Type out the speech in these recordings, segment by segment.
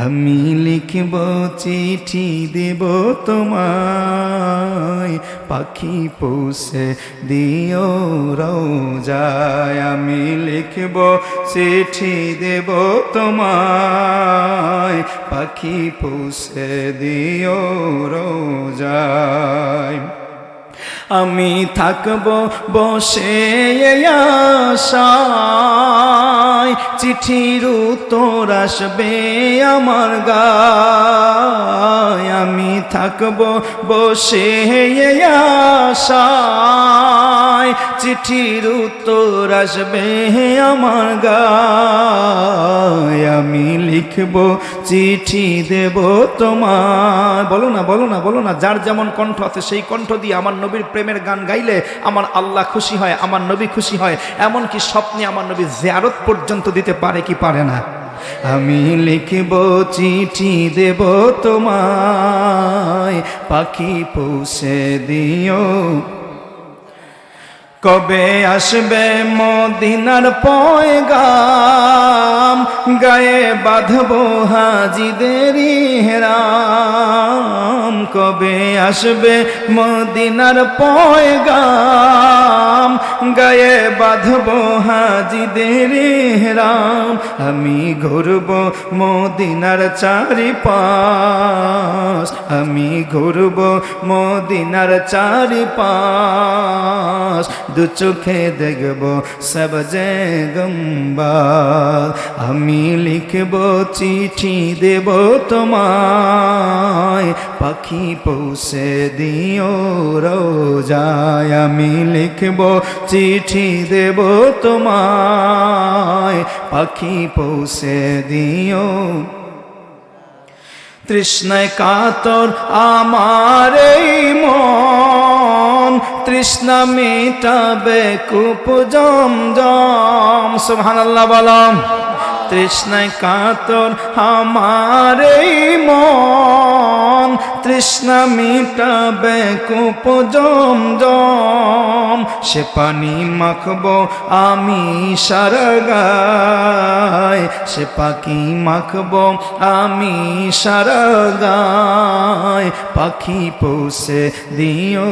আমি লিখব চিঠি দেব তোমায়, পাখি পৌঁছে দিও রোজায়। আমি লিখব চিঠি দেব তোমায়, পাখি পৌঁছে দিও রোজায়। আমি থাকব বসে আশায়, চিঠির উত্তর আসবে আমার গায়। আমি থাকব বসে আশায়, চিঠির উত্তর আসবে আমার গায়। আমি লিখব চিঠি দেব তোমার। বলো না, বলো না, বলো না। যার যেমন কণ্ঠ আছে সেই কণ্ঠ দিয়ে আমার নবীর প্রেমের গান গাইলে আমার আল্লাহ খুশি হয়, আমার নবী খুশি হয়। এমনকি স্বপ্নে আমার নবী জিয়ারত পর্যন্ত দিতে পারে কি পারে না? আমি লিখব চিঠি দেব তোমায়, পাখি পৌঁছে দিও। কবে আসবে মদিনার পয়গাম, গায়ে বাঁধবো হাজিদের ইহরাম। কবে আসবে মদিনার পয়গাম, গায়ে বাঁধবো হাজিদের ইহরাম। আমি ঘুরব মদিনার চারিপাশ, আমি ঘুরব মদিনার চারিপাশ। দু চোখে দেখব সবজে গম্বার। আমি লিখব চিঠি দেব তোমায়, পাখি পৌঁছে দিও রোজায়। আমি লিখব চিঠি দেব তোমায়, পাখি পৌঁছে দিও। তৃষ্ণায় কাতর আমার এই মন, তৃষ্ণা মেটাবে কূপ জমজম। সুবহানাল্লাহ বলম। তৃষ্ণায় কাতর আমার এই মন, তৃষ্ণা মিটাবে কূপ জমজম। সে পানি মাখবো আমি সারা গায়, সে পাখি মাখবো আমি সারা গায়। পাখি পৌঁছে দিও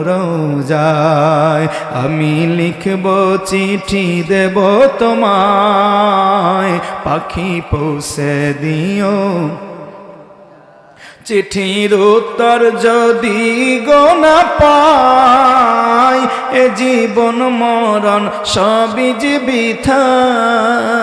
রোজায়। আমি লিখব চিঠি দেব তোমায়, পাখি পৌঁছে দিও। চিঠির উত্তর যদি গো না পাই, এ জীবন মরণ সবই যে বৃথায়।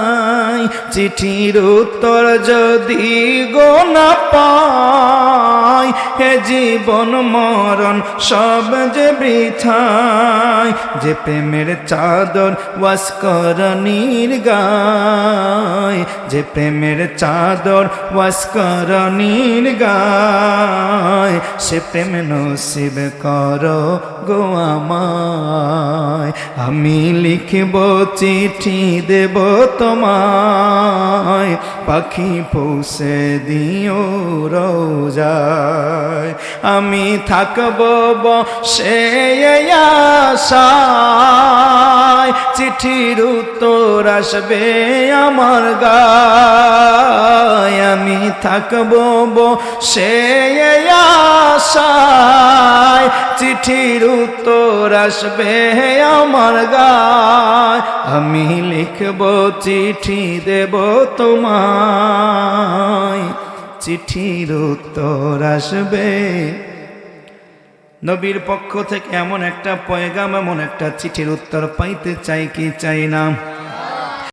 চিঠির উত্তর যদি গো না পাই, এ জীবন মরণ সব যে বৃথায়। যে প্রেমের চাদর ওয়াসকরণীর গায়, যে প্রেমের চাদর ওয়াসকরণীর গায়। সে প্রেম নসিব করো গো আমায়। আমি লিখব চিঠি দেব তোমায়, পাখি পৌঁছে দিও রোজায়। আমি থাকব বসে আশায়, চিঠির উত্তর আসবে আমার গায়। আমি থাকব বসে আশায়, চিঠির উত্তর আসবে আমার গায়। আমি লিখব চিঠি দেব তোমায়, চিঠির উত্তর আসবে। নবীর পক্ষ থেকে এমন একটা পয়গাম, এমন একটা চিঠির উত্তর পাইতে চাই কি চাই না?